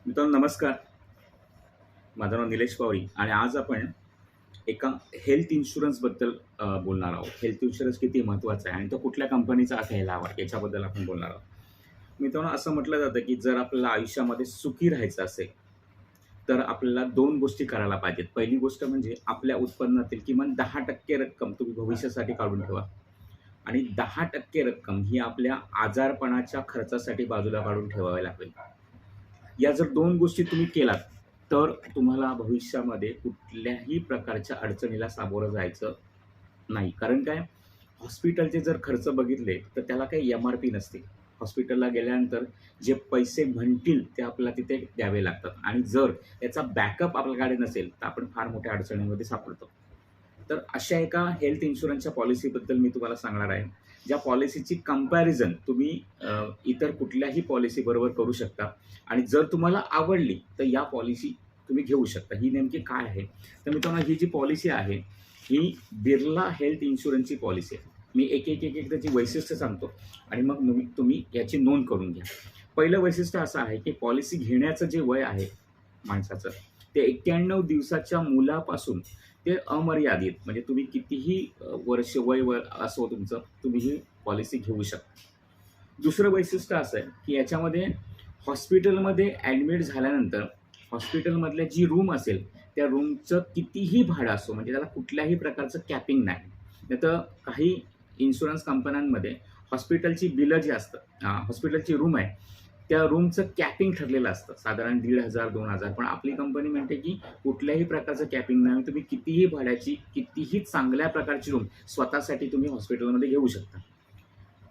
मित्रांनो नमस्कार. माझं नाव निलेश पवारी आणि आज आपण एका हेल्थ इन्शुरन्सबद्दल बोलणार आहोत. हेल्थ इन्शुरन्स किती महत्त्वाचा आहे आणि तो कुठल्या कंपनीचा घ्यायला हवा याच्याबद्दल आपण बोलणार आहोत. मित्रांनो असं म्हटलं जातं की जर आपल्याला आयुष्यामध्ये सुखी राहायचं असेल, तर आपल्याला 2 गोष्टी करायला पाहिजेत. पहिली गोष्ट म्हणजे आपल्या उत्पन्नातील किमान 10% रक्कम तुम्ही भविष्यासाठी काढून ठेवा आणि 10% रक्कम ही आपल्या आजारपणाच्या खर्चासाठी बाजूला काढून ठेवावी लागेल. या जर 2 गोष्टी तुम्ही केलात, तर तुम्हाला भविष्यामध्ये कुठल्याही प्रकारच्या अडचणीला सामोरं जायचं नाही. कारण काय, हॉस्पिटलचे जर खर्च बघितले, तर त्याला काही एम-आर-पी नसते. हॉस्पिटलला गेल्यानंतर जे पैसे म्हणतील ते आपल्याला तिथे द्यावे लागतात आणि जर याचा बॅकअप आपल्याकडे नसेल, तर आपण फार मोठ्या अडचणीमध्ये सापडतो. तर अशा एका हेल्थ इन्शुरन्सच्या पॉलिसीबद्दल मी तुम्हाला सांगणार आहे. ज्या पॉलिसीची कंपॅरिझन तुम्ही इतर कुठल्याही पॉलिसीबरोबर करू शकता आणि जर तुम्हाला आवडली, तर या पॉलिसी तुम्ही घेऊ शकता. ही नेमकी काय आहे? तर मित्रांनो, ही जी पॉलिसी आहे, ही बिर्ला हेल्थ इन्शुरन्सची पॉलिसी आहे. मी एक त्याची वैशिष्ट्य सांगतो आणि मग तुम्ही याची नोंद करून घ्या. पहिलं वैशिष्ट्य असं आहे, की पॉलिसी घेण्याचं जे वय आहे माणसाचं, ते 91 दिवसाच्या मुलापासून ते अमर्यादित म्हणजे तुम्ही कितीही वर्ष वय असो तुमचं, तुम्ही ही पॉलिसी घेऊ शकता. दुसरं वैशिष्ट्य असं आहे, की याच्यामध्ये हॉस्पिटलमध्ये ॲडमिट झाल्यानंतर हॉस्पिटलमधल्या जी रूम असेल, त्या रूमचं कितीही भाडं असो, म्हणजे त्याला कुठल्याही प्रकारचं कॅपिंग नाही. नाहीतर काही इन्शुरन्स कंपन्यांमध्ये हॉस्पिटलची बिलं जी असतात, हॉस्पिटलची रूम आहे, त्या रूमचं कॅपिंग ठरलेलं असतं. साधारण 1,500-2,000 पण आपली कंपनी म्हणते, की कुठल्याही प्रकारचं कॅपिंग नाही. तुम्ही कितीही भाड्याची, कितीही चांगल्या प्रकारची रूम स्वतःसाठी तुम्ही हॉस्पिटलमध्ये घेऊ शकता.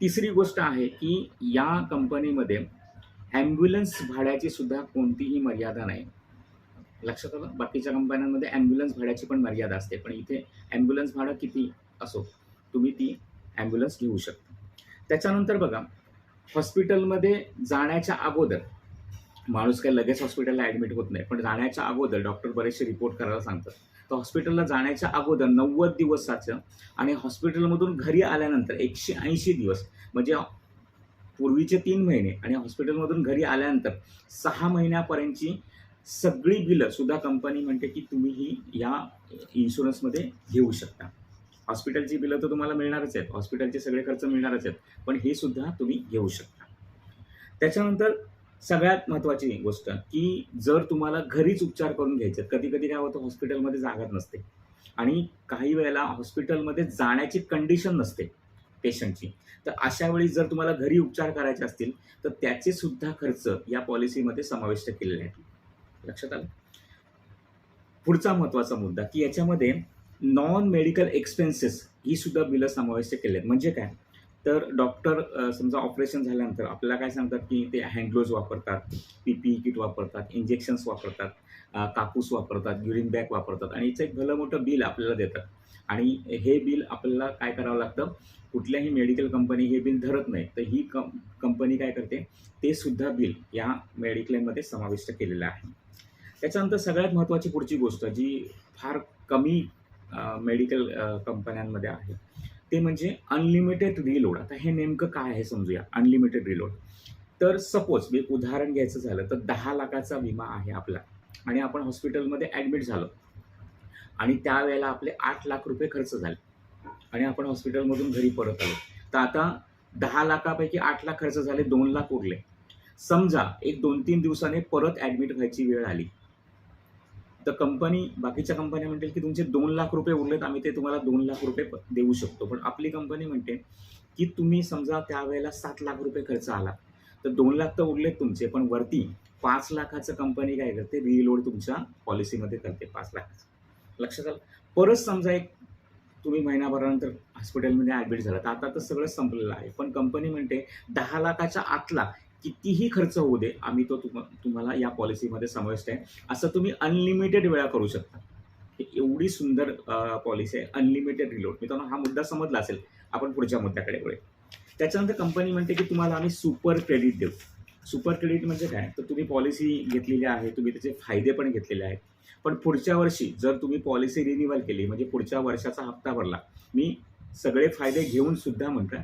तिसरी गोष्ट आहे, की या कंपनीमध्ये ॲम्ब्युलन्स भाड्याची सुद्धा कोणतीही मर्यादा नाही. लक्षात आलं? बाकीच्या कंपन्यांमध्ये ॲम्ब्युलन्स भाड्याची पण मर्यादा असते. पण इथे ॲम्ब्युलन्स भाडं किती असो, तुम्ही ती ॲम्ब्युलन्स घेऊ शकता. त्याच्यानंतर बघा, हॉस्पिटलमध्ये जाण्याच्या अगोदर माणूस काही लगेच हॉस्पिटलला ॲडमिट होत नाही. पण जाण्याच्या अगोदर डॉक्टर बरेचसे रिपोर्ट करायला सांगतात. तर हॉस्पिटलला जाण्याच्या अगोदर 90 दिवसाचं आणि हॉस्पिटलमधून घरी आल्यानंतर 180 दिवस म्हणजे पूर्वीचे 3 महिने आणि हॉस्पिटलमधून घरी आल्यानंतर 6 महिन्यापर्यंतची सगळी बिलं सुद्धा कंपनी म्हणते, की तुम्ही ही या इन्शुरन्समध्ये घेऊ शकता. हॉस्पिटलची बिलं तर तुम्हाला मिळणारच आहेत. हॉस्पिटलचे सगळे खर्च मिळणारच आहेत. पण हे सुद्धा तुम्ही घेऊ शकता. त्याच्यानंतर सगळ्यात महत्त्वाची गोष्ट, की जर तुम्हाला घरीच उपचार करून घ्यायचे आहेत. कधी-कधी काय होतं, हॉस्पिटलमध्ये जागा नसते आणि काही वेळेला हॉस्पिटलमध्ये जाण्याची कंडिशन नसते पेशंटची. तर अशा वेळी जर तुम्हाला घरी उपचार करायचे असतील, तर त्याचे सुद्धा खर्च या पॉलिसीमध्ये समाविष्ट केलेले आहेत. लक्षात आलं? पुढचा महत्त्वाचा मुद्दा, की याच्यामध्ये नॉन मेडिकल एक्सपेन्सेस ही सुद्धा बिलं समाविष्ट केली आहेत. म्हणजे काय? तर डॉक्टर समजा ऑपरेशन झाल्यानंतर आपल्याला काय सांगतात, की ते हँड ग्लोव्हज वापरतात, पी-पी-ई किट वापरतात, इंजेक्शन्स वापरतात, कापूस वापरतात, युरिन बॅग वापरतात आणि याचं एक भलं मोठं बिल आपल्याला देतात. आणि हे बिल आपल्याला काय करावं लागतं, कुठल्याही मेडिकल कंपनी हे बिल धरत नाही. तर ही कंपनी काय करते, ते सुद्धा बिल या मेडिक्लेममध्ये समाविष्ट केलेलं आहे. त्याच्यानंतर सगळ्यात महत्त्वाची पुढची गोष्ट जी फार कमी मेडिकल कंपन्यांमध्ये आहे, ते म्हणजे अनलिमिटेड रिलोड. आता हे नेमकं काय आहे समजूया, अनलिमिटेड रिलोड. तर सपोज मी उदाहरण घ्यायचं झालं तर 10,00,000चा विमा आहे आपला आणि आपण हॉस्पिटलमध्ये ॲडमिट झालो आणि त्यावेळेला आपले ₹8,00,000 खर्च झाले आणि आपण हॉस्पिटलमधून घरी परत आलो. तर आता 10,00,000पैकी 8,00,000 खर्च झाले, 2,00,000 उरले. समजा एक 2-3 दिवसाने परत ॲडमिट व्हायची वेळ आली. तर बाकीच्या कंपन्या म्हणतील, की तुमचे ₹2,00,000 उरलेत, आम्ही ते तुम्हाला ₹2,00,000 देऊ शकतो. पण आपली कंपनी म्हणते, की तुम्ही समजा त्यावेळेला ₹7,00,000 खर्च आला, तर 2,00,000 तर उरलेत तुमचे, पण वरती 5,00,000चं कंपनी काय करते, रिलोड तुमच्या पॉलिसीमध्ये करते 5,00,000चं. लक्षात आलं? परत समजा एक तुम्ही महिनाभरानंतर हॉस्पिटलमध्ये ॲडमिट झाला, तर आता तर सगळं संपलेलं आहे. पण कंपनी म्हणते 10,00,000च्या आतला कितीही खर्च होऊ दे, आम्ही तो तुम्हाला या पॉलिसीमध्ये समाविष्ट आहे. असं तुम्ही अनलिमिटेड वेळा करू शकता. ही एवढी सुंदर पॉलिसी आहे, अनलिमिटेड रिलोड. मित्रांनो, हा मुद्दा समजला असेल. आपण पुढच्या मुद्द्याकडे वळूया. त्याच्यानंतर कंपनी म्हणते, की तुम्हाला आम्ही सुपर क्रेडिट देऊ. सुपर क्रेडिट म्हणजे काय? तर तुम्ही पॉलिसी घेतलेली आहे, तुम्ही त्याचे फायदे पण घेतलेले आहेत. पण पुढच्या वर्षी जर तुम्ही पॉलिसी रिन्यूअल केली, म्हणजे पुढच्या वर्षाचा हप्ता भरला, मी सगळे फायदे घेऊन सुद्धा म्हणतोय,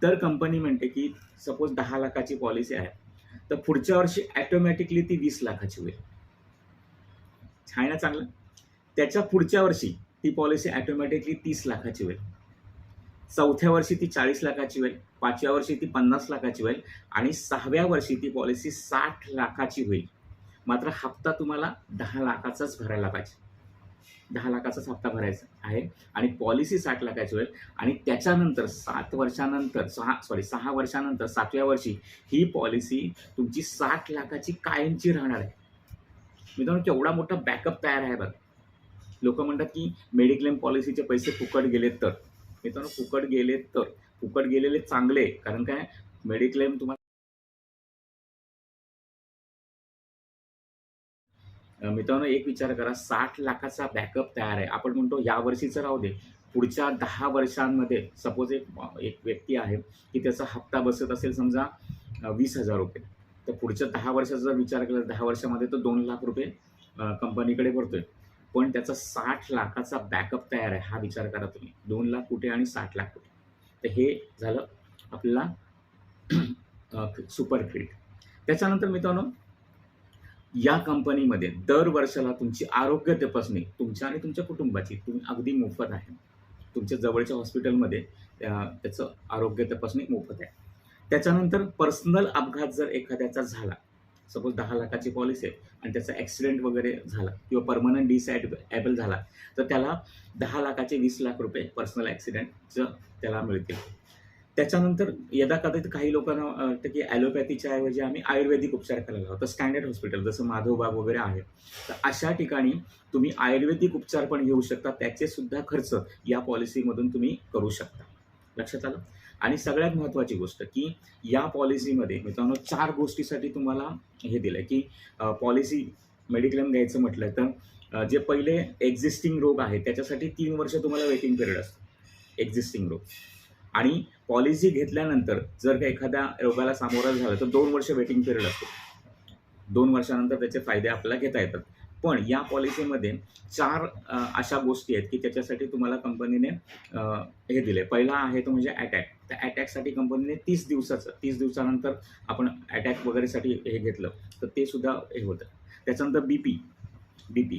तर कंपनी म्हणते, की सपोज 10,00,000ची पॉलिसी आहे, तर पुढच्या वर्षी ऑटोमॅटिकली ती 20 लाखाची होईल. छान आहे ना चांगलं. त्याच्या पुढच्या वर्षी ती पॉलिसी ऑटोमॅटिकली 30 लाखाची होईल. चौथ्या वर्षी ती 40 लाखाची होईल. 5व्या वर्षी ती 50 लाखाची होईल आणि 6व्या वर्षी ती पॉलिसी 60 लाखाची होईल. मात्र हप्ता तुम्हाला 10 लाखाचाच भरायला पाहिजे. 10 लाखाचाच हप्ता भरायचा आहे आणि पॉलिसी 60 लाखाची होईल आणि त्याच्यानंतर 6 वर्षानंतर 6 वर्षानंतर 7व्या वर्षी ही पॉलिसी तुमची 60 लाखाची कायमची राहणार आहे. मित्रांनो, केवढा मोठा बॅकअप तयार आहे बघा. लोक म्हणतात की मेडिक्लेम पॉलिसीचे पैसे फुकट गेलेत तर. मित्रांनो, फुकट गेलेले चांगले, कारण काय, मेडिक्लेम तुम्हाला मित्रांनो एक विचार करा, 60 लाखाचा बॅकअप तयार आहे. आपण म्हणतो या वर्षीचं राहू दे, पुढच्या 10 वर्षांमध्ये सपोज एक व्यक्ती आहे की त्याचा हप्ता बसत असेल समजा 20,000 रुपये, तर पुढच्या 10 वर्षाचा जर विचार केला 10 वर्षामध्ये तो 2 लाख रुपये कंपनीकडे भरतोय. पण त्याचा 60 लाखाचा बॅकअप तयार आहे. हा विचार करा तुम्ही, 2 लाख कुठे आणि 60 लाख कुठे. तर हे झालं आपल्याला सुपर क्रेडिट. त्याच्यानंतर मित्रांनो, या कंपनीमध्ये दर वर्षाला तुमची आरोग्य तपासणी तुमच्या आणि तुमच्या कुटुंबाची तुम्ही अगदी मोफत आहे. तुमच्या जवळच्या हॉस्पिटलमध्ये त्याचं आरोग्य तपासणी मोफत आहे. त्याच्यानंतर पर्सनल अपघात जर एखाद्याचा झाला, सपोज 10 लाखाची पॉलिसी आहे आणि त्याचा ॲक्सिडेंट वगैरे झाला किंवा परमनंट डिसॅबल झाला, तर त्याला 10 लाखाचे 20 लाख रुपये पर्सनल ॲक्सिडेंटचं त्याला मिळतील. त्याच्यानंतर यदाकदाचित काही लोकांना वाटतं की ॲलोपॅथीच्या ऐवजी आम्ही आयुर्वेदिक उपचार करायला हवं. तर स्टँडर्ड हॉस्पिटल जसं माधवबाग वगैरे आहे, तर अशा ठिकाणी तुम्ही आयुर्वेदिक उपचार पण घेऊ शकता. त्याचे सुद्धा खर्च या पॉलिसीमधून तुम्ही करू शकता. लक्षात आलं. आणि सगळ्यात महत्त्वाची गोष्ट की या पॉलिसीमध्ये मित्रांनो 4 गोष्टीसाठी तुम्हाला हे दिलं आहे की पॉलिसी मेडिक्लेम घ्यायचं म्हटलं तर जे पहिले एक्झिस्टिंग रोग आहे त्याच्यासाठी 3 वर्ष तुम्हाला वेटिंग पिरियड असतो, एक्झिस्टिंग रोग. आणि पॉलिसी घेतल्यानंतर जर का एखाद्या रोगाला सामोरं झालं तर 2 वर्ष वेटिंग पिरियड असतो. 2 वर्षानंतर त्याचे फायदे आपल्याला घेता येतात. पण या पॉलिसीमध्ये 4 अशा गोष्टी आहेत की त्याच्यासाठी तुम्हाला कंपनीने हे दिले. पहिला आहे तो म्हणजे अटॅक. त्या अटॅकसाठी कंपनीने 30 दिवसानंतर आपण अटॅक वगैरेसाठी हे घेतलं तर ते सुद्धा हे होतं. त्याच्यानंतर बीपी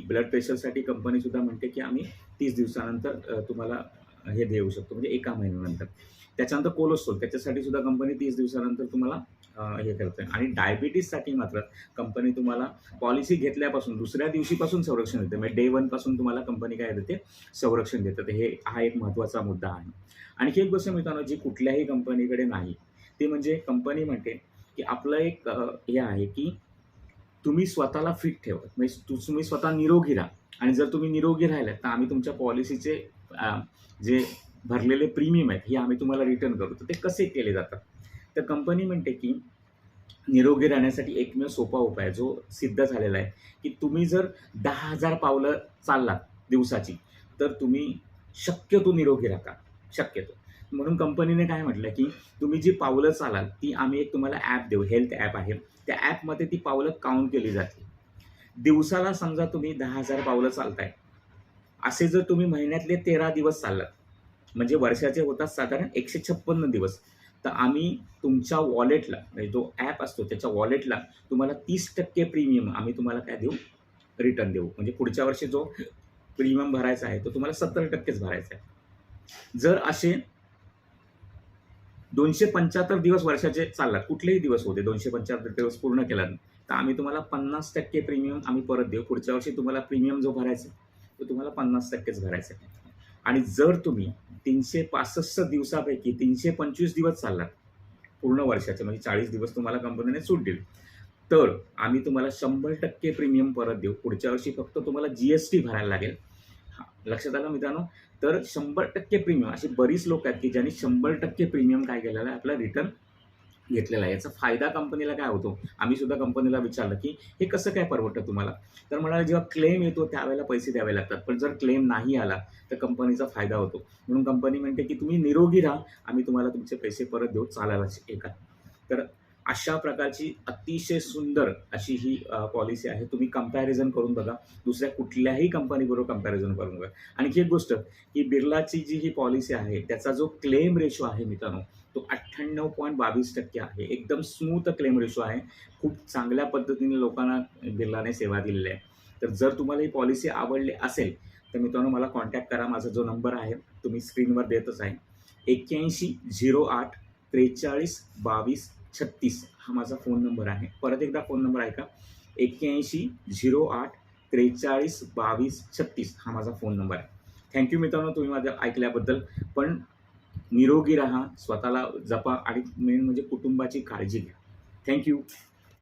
ब्लड प्रेशरसाठी कंपनीसुद्धा म्हणते की आम्ही 30 दिवसानंतर तुम्हाला हे देऊ शकतो, म्हणजे 1 महिन्यानंतर. त्याच्यानंतर कोलेस्ट्रॉल, त्याच्यासाठी सुद्धा कंपनी 30 दिवसानंतर तुम्हाला हे करते. आणि डायबिटीजसाठी मात्र कंपनी तुम्हाला पॉलिसी घेतल्यापासून दुसऱ्या दिवशीपासून संरक्षण देते. म्हणजे डे 1 पासून तुम्हाला कंपनी काय देते, संरक्षण देते. तर हा एक महत्त्वाचा मुद्दा आहे. आणखी एक गोष्ट मित्रांनो जी कुठल्याही कंपनीकडे नाही, ते म्हणजे कंपनी म्हणते की आपलं एक हे आहे की तुम्ही स्वतःला फिट ठेवा, म्हणजे तुम्ही स्वतः निरोगी राहा. आणि जर तुम्ही निरोगी राहिलात तर आम्ही तुमच्या पॉलिसीचे जे भरलेले प्रीमियम आहेत हे आम्ही तुम्हाला रिटर्न करू. तर ते कसे केले जातात, तर कंपनी म्हणते की निरोगी राहण्यासाठी एकमेव सोपा उपाय जो सिद्ध झालेला आहे की तुम्ही जर 10,000 पावलं चाललात दिवसाची तर तुम्ही शक्यतो निरोगी राहता, शक्यतो. म्हणून कंपनीने काय म्हटलं की तुम्ही जी पावलं चालाल ती आम्ही एक तुम्हाला ॲप देऊ, हेल्थ ॲप आहे. त्या ॲपमध्ये ती पावलं काउंट केली जातील. दिवसाला समजा तुम्ही 10,000 पावलं चालताय, असे जर तुम्ही महिन्यातले 13 दिवस चाललात, म्हणजे वर्षाचे होतात साधारण 156 दिवस, तर आम्ही तुमच्या वॉलेटला, म्हणजे जो ॲप असतो त्याच्या वॉलेटला तुम्हाला 30% प्रीमियम आम्ही तुम्हाला काय देऊ, रिटर्न देऊ. म्हणजे पुढच्या वर्षी जो प्रीमियम भरायचा आहे तो तुम्हाला 70%च भरायचा आहे. जर असे 275 दिवस वर्षाचे चाललात, कुठलेही दिवस होते, 275 दिवस पूर्ण केला तर आम्ही तुम्हाला 50% प्रीमियम आम्ही परत देऊ. पुढच्या वर्षी तुम्हाला प्रीमियम जो भरायचा तो तुम्हाला 50%च भरायचा आहे. आणि जर तुम्ही 365 दिवसापैकी 325 दिवस चाललात पूर्ण वर्षाचे, म्हणजे 40 दिवस तुम्हाला कंपनीने सूट दिली, तर आम्ही तुम्हाला 100% प्रीमियम परत देऊ. पुढच्या वर्षी फक्त तुम्हाला GST भरायला लागेल. लक्षात आलं मित्रांनो. तर 100% प्रीमियम, अशी बरीच लोक आहेत की ज्यांनी 100% प्रीमियम काय केलेलं आहे, आपला रिटर्न घेतलेला आहे. याचा फायदा कंपनीला काय होतो, आम्ही सुद्धा कंपनीला विचारलं की हे कसं काय परवडतं तुम्हाला, तर म्हणाले जेव्हा क्लेम येतो त्यावेळेला पैसे द्यावे लागतात, पण जर क्लेम नाही आला तर कंपनीचा फायदा होतो. म्हणून कंपनी म्हणते की तुम्ही निरोगी राहा, आम्ही तुम्हाला तुमचे पैसे परत देऊ, चालायला एका. तर अशा प्रकारची अतिशय सुंदर अशी ही पॉलिसी आहे. तुम्ही कंपॅरिझन करून बघा, दुसऱ्या कुठल्याही कंपनीबरोबर कंपॅरिझन करून बघा. आणखी एक गोष्ट की बिर्लाची जी ही पॉलिसी आहे त्याचा जो क्लेम रेशो आहे मित्रांनो तो 98.22% आहे. एकदम स्मूथ क्लेम रेशो आहे. खूप चांगल्या पद्धतीने लोकांना बिर्लाने सेवा दिलेली आहे. तर जर तुम्हाला ही पॉलिसी आवडली असेल तर मित्रांनो मला कॉन्टॅक्ट करा. माझा जो नंबर आहे तुम्ही स्क्रीनवर देतच आहे. 8108 43 22 36 हा माझा फोन नंबर आहे. परत एकदा फोन नंबर ऐका. 8108 43 22 36 हा माझा फोन नंबर आहे. थँक्यू मित्रांनो तुम्ही माझं ऐकल्याबद्दल. पण निरोगी राहा, स्वतःला जपा आणि मेन म्हणजे कुटुंबाची काळजी घ्या. थँक्यू.